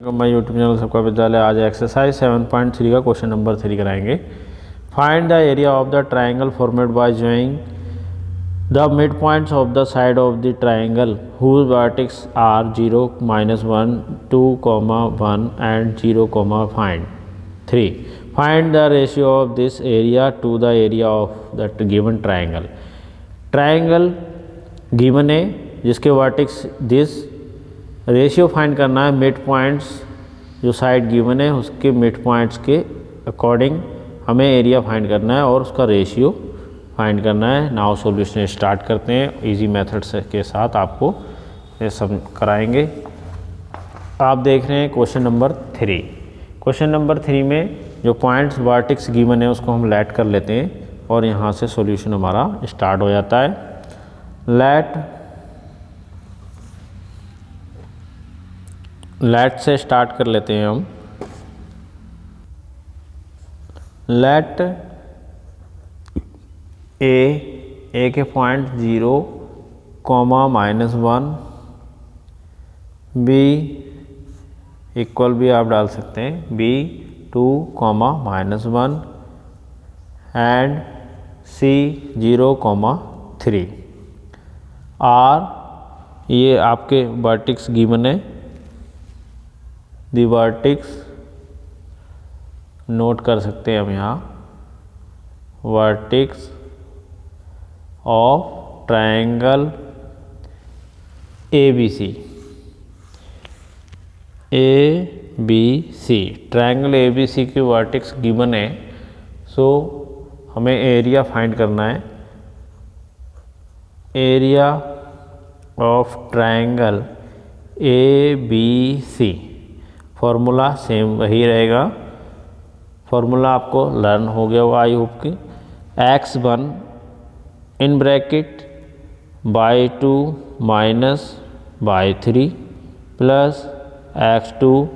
मैं YouTube channel सबका विद्यालय। आज एक्सरसाइज 7.3 का क्वेश्चन नंबर 3 कराएंगे। Find the area of the triangle formed by joining the mid points of the side of the triangle whose vertex are 0, -1, 2, 1 and 0, find 3। Find the ratio of this area to the area of the given triangle. Triangle given है जिसके vertex this ratio find करना है mid points जो side given है उसके mid points के according हमें area find करना है और उसका रेशियो फाइंड करना है। नाउ सॉल्यूशन स्टार्ट करते हैं। इजी मेथड्स के साथ आपको ये सब कराएंगे। आप देख रहे हैं क्वेश्चन नंबर 3। क्वेश्चन नंबर 3 में जो पॉइंट्स वर्टेक्स गिवन है उसको हम लेट कर लेते हैं और यहाँ से सॉल्यूशन हमारा स्टार्ट हो जाता है। लेट से स्टार्ट कर लेते हैं हम। लेट ए के पॉइंट 0, -1, बी इक्वल भी आप डाल सकते हैं, बी 2, -1 एंड सी 0, 3। आर ये आपके वर्टेक्स गिवन है। दी वर्टेक्स नोट कर सकते हैं हम यहाँ, vertex of triangle ABC। Triangle ABC की वर्टेक्स गिवन है, सो हमें एरिया फाइंड करना है। Area of triangle ABC formula same वही रहेगा। फॉर्मूला आपको लर्न हो गया होगा आई होप कि x1 in bracket /2 -/3 plus x2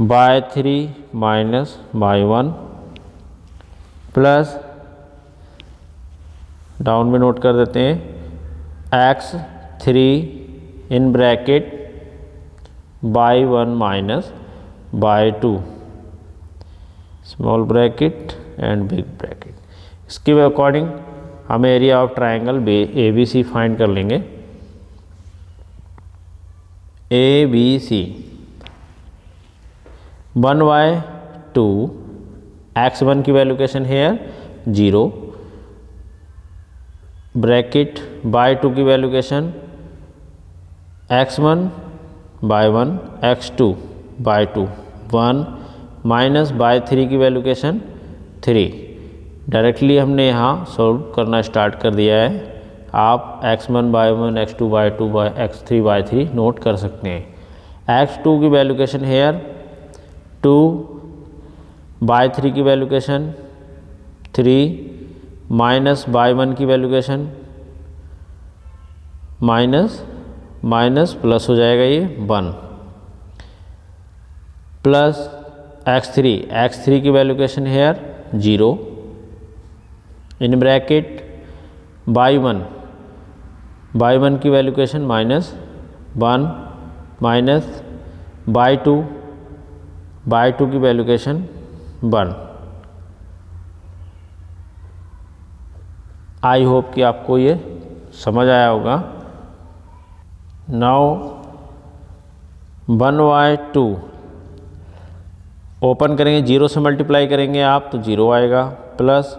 /3 -/1 plus down में नोट कर देते हैं x3 in bracket /1 -/2 small bracket and big bracket. इसके अकॉर्डिंग हम area of triangle ABC find कर लेंगे। ABC 1/2 x1 की वैल्यूकेशन हेयर 0 ब्रैकेट /2 की वैल्यूकेशन x1 /1 x2 /2 1 -/3 की वैल्यूकेशन 3। डायरेक्टली हमने यहाँ सॉल्व करना स्टार्ट कर दिया है। आप x1 /1 x2 /2 x3 /3 नोट कर सकते हैं। x2 की वैल्यूकेशन हेयर 2 /3 की वैल्यूकेशन 3 -/1 की वैल्यूकेशन माइनस प्लस हो जाएगा ये 1 प्लस x3 की वैल्यूकेशन हेयर 0 इन ब्रैकेट /1 की वैल्यूकेशन -1 माइनस /2 की वैल्यूकेशन 1। आई होप कि आपको ये समझ आया होगा। नाउ 1/2 ओपन करेंगे, 0 से मल्टीप्लाई करेंगे आप तो 0 आएगा, प्लस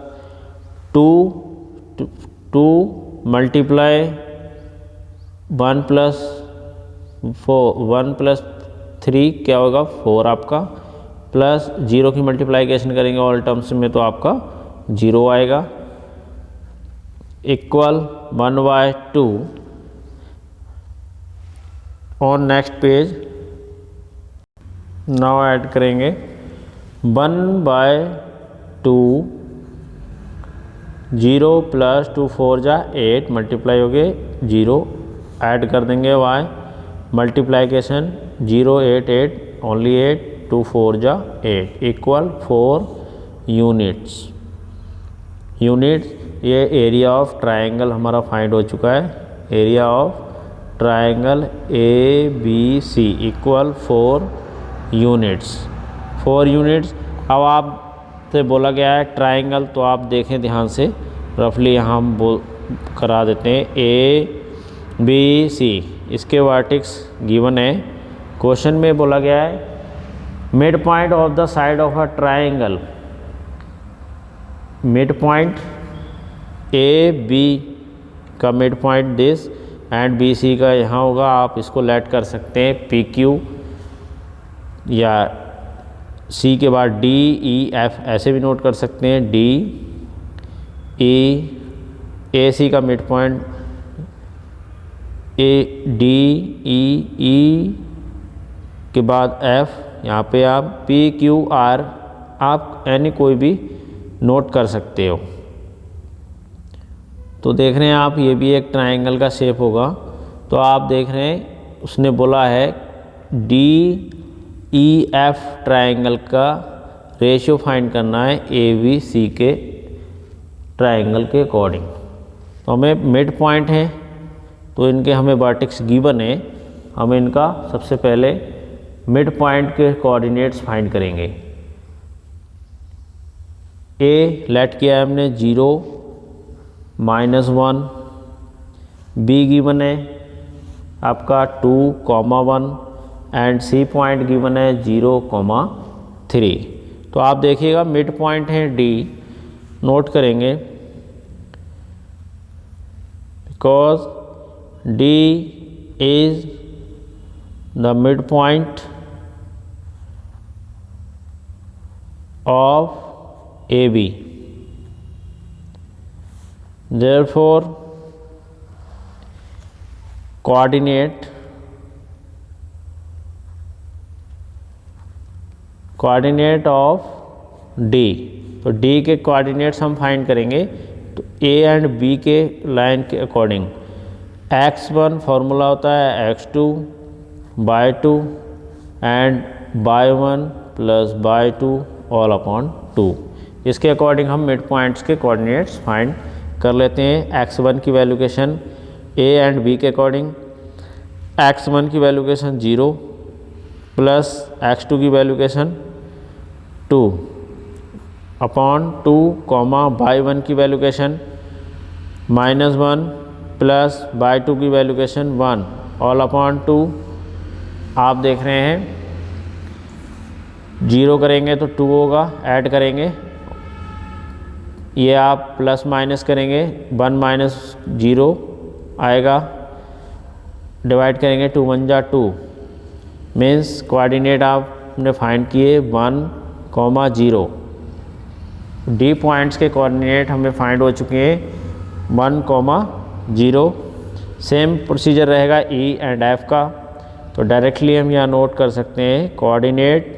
2 मल्टीप्लाई 1 + 3 क्या होगा 4 आपका, प्लस 0 की मल्टीप्लाइकेशन करेंगे ऑल टर्म्स में तो आपका 0 आएगा, इक्वल 1/2। और नेक्स्ट पेज नाउ ऐड करेंगे 1/2 0 + 2 4 जा 8 मल्टीप्लाई हो गए 0 ऐड कर देंगे y मल्टीप्लाइकेशन 0 8 8 ओनली 8 2 4 जा 8 इक्वल 4 यूनिट्स। ये एरिया ऑफ ट्रायंगल हमारा फाइंड हो चुका है। Area of triangle ABC equal 4 units, 4 units. अब आपसे बोला गया है ट्राइंगल, तो आप देखें ध्यान से, रफली यहाँ हम करा देते हैं A B C, इसके वर्टेक्स गिवन है। क्वेश्चन में बोला गया है mid point of the side of a triangle, mid point A B का mid point this and B C का यहाँ होगा। आप इसको लेट कर सकते हैं PQ या C के बाद D E F ऐसे भी नोट कर सकते हैं। D E A C का mid point A D E E के बाद F, यहाँ पे आप P Q R आप यानी कोई भी नोट कर सकते हो। तो देख रहे हैं आप, ये भी एक ट्रायंगल का शेप होगा। तो आप देख रहे हैं उसने बोला है DEF ट्रायंगल का रेशियो फाइंड करना है ABC के ट्रायंगल के अकॉर्डिंग। तो हमें मिड पॉइंट है, तो इनके हमें वर्टेक्स गिवन है। हम इनका सबसे पहले मिड पॉइंट के कोऑर्डिनेट्स फाइंड करेंगे। A लेट किया है हमने 0 -1, B गिवन है आपका 2, 1 एंड C पॉइंट गिवन है 0, 3। तो आप देखिएगा मिड पॉइंट है D, नोट करेंगे because D is the mid point of AB, therefore coordinate of D, तो D के कोऑर्डिनेट्स हम फाइंड करेंगे। तो A एंड B के लाइन के अकॉर्डिंग x1 फॉर्मूला होता है x2/2 and y1 + y2 all upon 2। इसके अकॉर्डिंग हम मिड पॉइंट्स के कोऑर्डिनेट्स फाइंड कर लेते हैं। x1 की वैल्यूकेशन A एंड B के अकॉर्डिंग, x1 की वैल्यूकेशन 0 प्लस x2 की वैल्यूकेशन 2 अपॉन 2, y1 की वैल्यूकेशन -1 प्लस y2 की वैल्यूकेशन 1 ऑल अपॉन 2। आप देख रहे हैं 0 करेंगे तो 2 होगा, ऐड करेंगे ये आप प्लस माइनस करेंगे 1 - 0 आएगा, डिवाइड करेंगे 2 × 1 = 2 मीन्स कोऑर्डिनेट आपने फाइंड किए 1, 0। D पॉइंट्स के कोऑर्डिनेट हमें फाइंड हो चुके हैं 1, 0। सेम प्रोसीजर रहेगा E एंड F का। तो डायरेक्टली हम यहाँ नोट कर सकते हैं कोऑर्डिनेट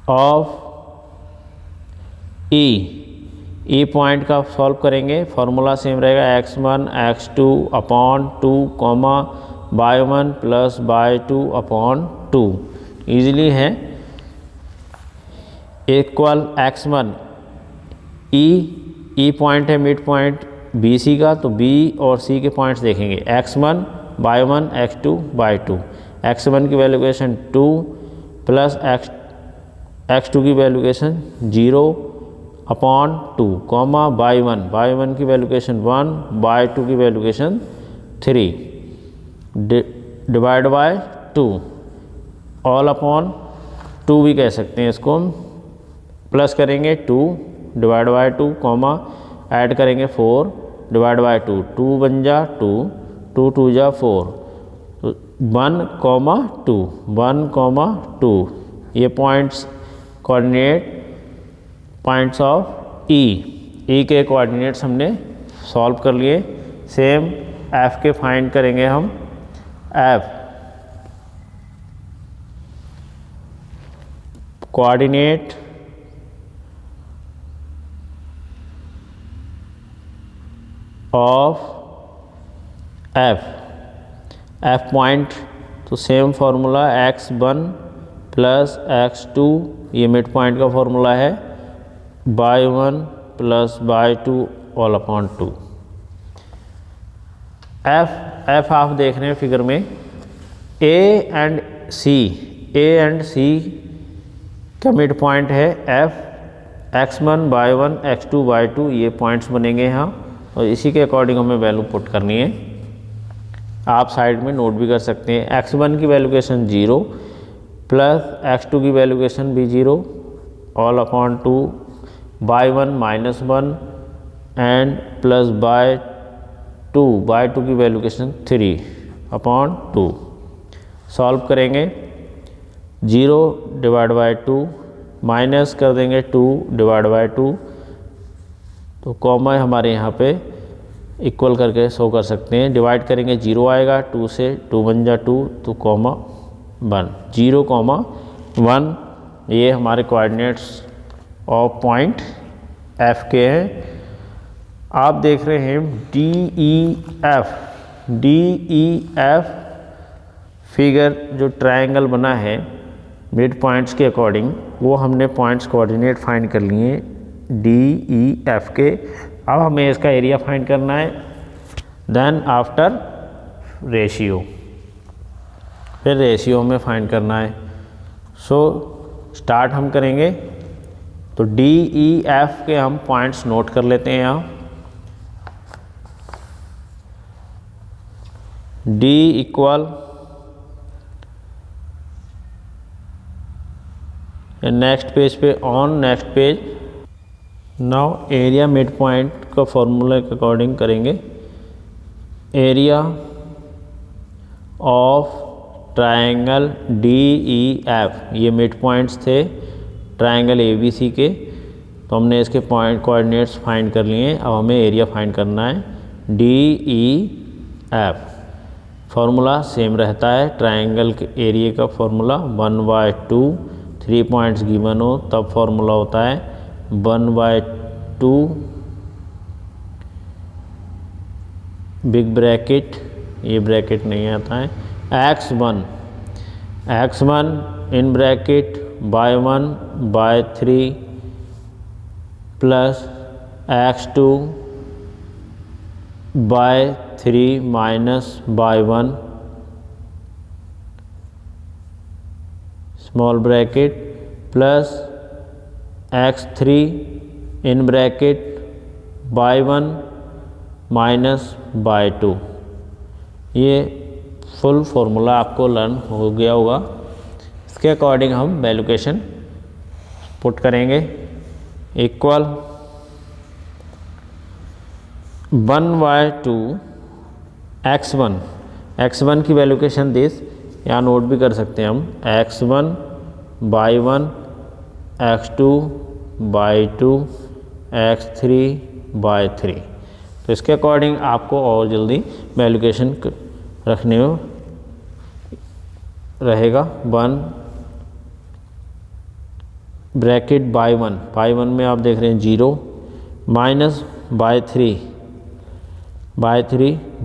ऑफ E पॉइंट का सॉल्व करेंगे, फॉर्मूला सेम रहेगा x1 x2 upon 2, y1 + y2 upon 2। Easily है इक्वल x1 E पॉइंट है मिड पॉइंट BC का, तो B और C के पॉइंट्स देखेंगे x1 y1 x2 y2। x1 की वैल्यूकेशन 2 प्लस x2 की वैल्यूकेशन 0 अपॉन 2, y1 की वैल्यूकेशन 1, y2 की वैल्यूकेशन 3 डिवाइड बाय 2 ऑल अपॉन 2 भी कह सकते हैं इसको। हम प्लस करेंगे 2 डिवाइड बाय 2, ऐड करेंगे 4 डिवाइड बाय 2, 2 × 1 = 2, 2 × 2 = 4, तो 1, 2, 1, 2 ये points coordinate points of E के कोऑर्डिनेट्स हमने सॉल्व कर लिए। सेम F के फाइंड करेंगे हम। F coordinate of F point, तो सेम फार्मूला x1 + x2 ये मिड पॉइंट का फॉर्मूला है, y1 + y2 all upon 2। F आप देख रहे हैं फिगर में ए एंड सी का मिड पॉइंट है F, x1 y1 x2 y2 ये पॉइंट्स बनेंगे यहाँ, और इसी के अकॉर्डिंग हमें वैल्यू पुट करनी है। आप साइड में नोट भी कर सकते हैं। x1 की वैल्यूकेशन 0 प्लस x2 की वैल्यूकेशन भी 0 all upon 2 y1 -1 and plus y2 की वैल्यूकेशन 3 अपॉन 2। सॉल्व करेंगे 0 डिवाइड बाई 2 माइनस कर देंगे 2 डिवाइड बाई 2, तो कॉमा हमारे यहाँ पे इक्वल करके शो कर सकते हैं। डिवाइड करेंगे 0 आएगा, 2 से 2 बन जा 2, तो कॉमा 1, 0 कॉमा 1 ये हमारे कोऑर्डिनेट्स ऑफ पॉइंट एफ के हैं। आप देख रहे हैं डी ई एफ फिगर जो ट्रायंगल बना है मिड पॉइंट्स के अकॉर्डिंग, वो हमने पॉइंट्स कोऑर्डिनेट फाइंड कर लिए डी ई एफ के। अब हमें इसका एरिया फाइंड करना है, देन आफ्टर रेशियो, फिर रेशियो में फाइंड करना है। सो स्टार्ट हम करेंगे, तो डी ई एफ के हम पॉइंट्स नोट कर लेते हैं यहाँ। डी इक्वल नेक्स्ट पेज पे on next page. Now area mid point का फॉर्मूला के अकॉर्डिंग करेंगे। Area of triangle D E F, ये मिड पॉइंट्स थे ट्रायंगल ए बी सी के, तो हमने इसके पॉइंट कोऑर्डिनेट्स फाइंड कर लिए। अब हमें एरिया फाइंड करना है D E F. Formula same रहता है, ट्रायंगल के एरिया का फार्मूला 1/2, 3 पॉइंट्स गिवन हो तब फार्मूला होता है 1/2 बिग ब्रैकेट, ये ब्रैकेट नहीं आता है, x1 in bracket y1/3 plus x2/3 minus y1 small bracket plus x3 in bracket y1 minus y2। ये फुल फॉर्मूला आपको लर्न हो गया होगा। इसके अकॉर्डिंग हम वैल्यूकेशन पुट करेंगे। इक्वल 1/2 x1 की वैल्यूकेशन दिस, यहाँ नोट भी कर सकते हैं हम, x1/1 x2/2 x3/3। तो इसके अकॉर्डिंग आपको और जल्दी वैल्यूकेशन रखने में रहेगा। 1 ब्रैकेट y1 में आप देख रहे हैं 0 माइनस y3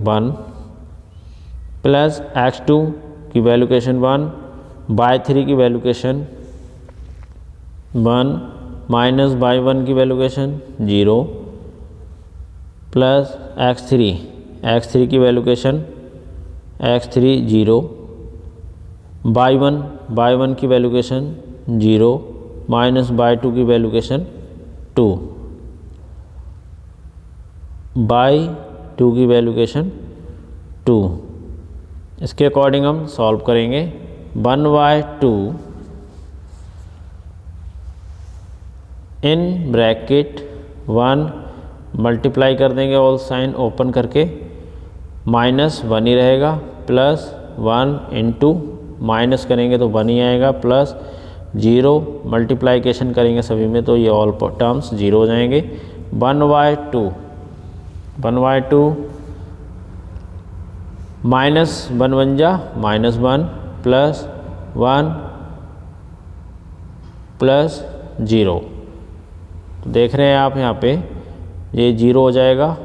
1 प्लस x2 की वैल्यूकेशन 1 y3 की वैल्यूकेशन 1 माइनस y1 की वैल्यूकेशन 0 प्लस x3 की वैल्यूकेशन x3 0 y1 की वैल्यूकेशन 0 माइनस y2 की वैल्यूकेशन 2 y2 की वैल्यूकेशन 2। इसके अकॉर्डिंग हम सॉल्व करेंगे। 1/2 इन ब्रैकेट 1 मल्टीप्लाई कर देंगे ऑल साइन ओपन करके, माइनस 1 ही रहेगा, प्लस 1 इंटू माइनस करेंगे तो 1 ही आएगा, प्लस 0 मल्टीप्लाइकेशन करेंगे सभी में तो ये ऑल टर्म्स 0 हो जाएंगे। 1/2 माइनस 1 बन जा -1 प्लस 1 प्लस 0, तो देख रहे हैं आप यहाँ पे ये 0 हो जाएगा।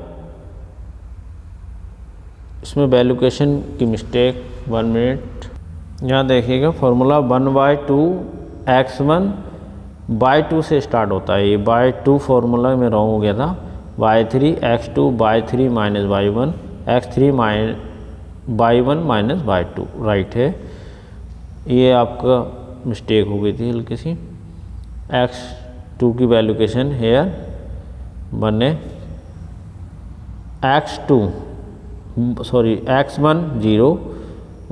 इसमें वैल्यूकेशन की मिस्टेक 1 मिनट, यहाँ देखिएगा फॉर्मूला 1/2 x1/2 से स्टार्ट होता है। ये by2 फार्मूला में रॉन्ग हो गया था। y3 x2/3 minus y1 x3 by 1 minus by 2 right है। ये आपका मिस्टेक हो गई थी हल्की सी। x2 की वैल्यूकेशन हेयर बने x2 सॉरी x1 0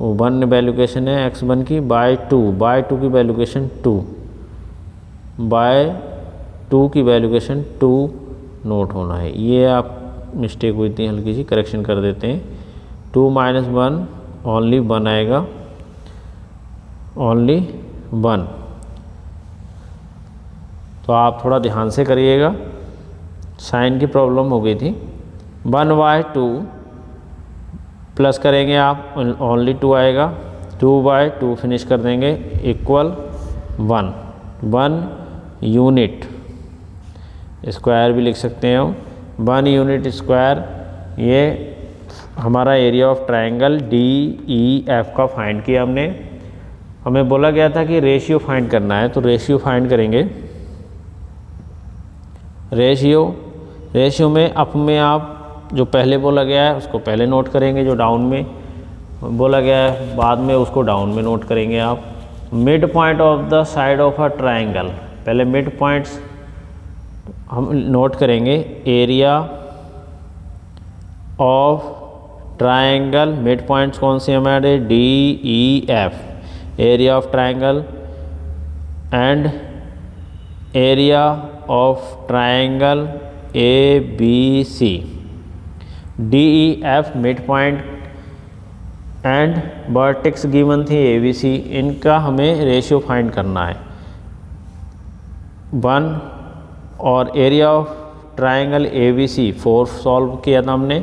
1 वैल्यूकेशन है x1 की बाय 2 की वैल्यूकेशन 2 बाय 2 की वैल्यूकेशन 2 नोट होना है। ये आप मिस्टेक हुई थी हल्की सी, करेक्शन कर देते हैं। 2 माइनस 1 ओनली 1 आएगा, ओनली 1। तो आप थोड़ा ध्यान से करिएगा, साइन की प्रॉब्लम हो गई थी। 1/2 प्लस करेंगे आप, ओनली 2 आएगा। 2/2 फिनिश कर देंगे इक्वल 1 यूनिट स्क्वायर भी लिख सकते हैं हम। 1 यूनिट स्क्वायर। ये हमारा एरिया ऑफ ट्रायंगल DEF का फाइंड किया हमने। हमें बोला गया था कि रेशियो फाइंड करना है, तो रेशियो फाइंड करेंगे। रेशियो में अप में आप जो पहले बोला गया है उसको पहले नोट करेंगे, जो डाउन में बोला गया है बाद में उसको डाउन में नोट करेंगे आप। Mid point of the side of a triangle, पहले मिड पॉइंट्स हम नोट करेंगे। Area of triangle, mid points कौन से हमारे DEF, area of triangle and area of triangle ABC। DEF mid point and vertex given थी ABC, इनका हमें ratio find करना है 1। और area of triangle ABC 4 solve किया था हमने,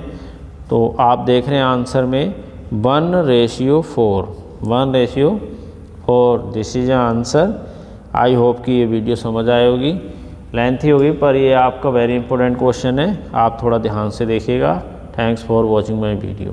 तो आप देख रहे हैं आंसर में 1:4, 1:4। This is answer. I hope कि ये वीडियो समझ आई होगी, लेंथी होगी पर ये आपका वेरी इंपॉर्टेंट क्वेश्चन है, आप थोड़ा ध्यान से देखिएगा। Thanks for watching my video.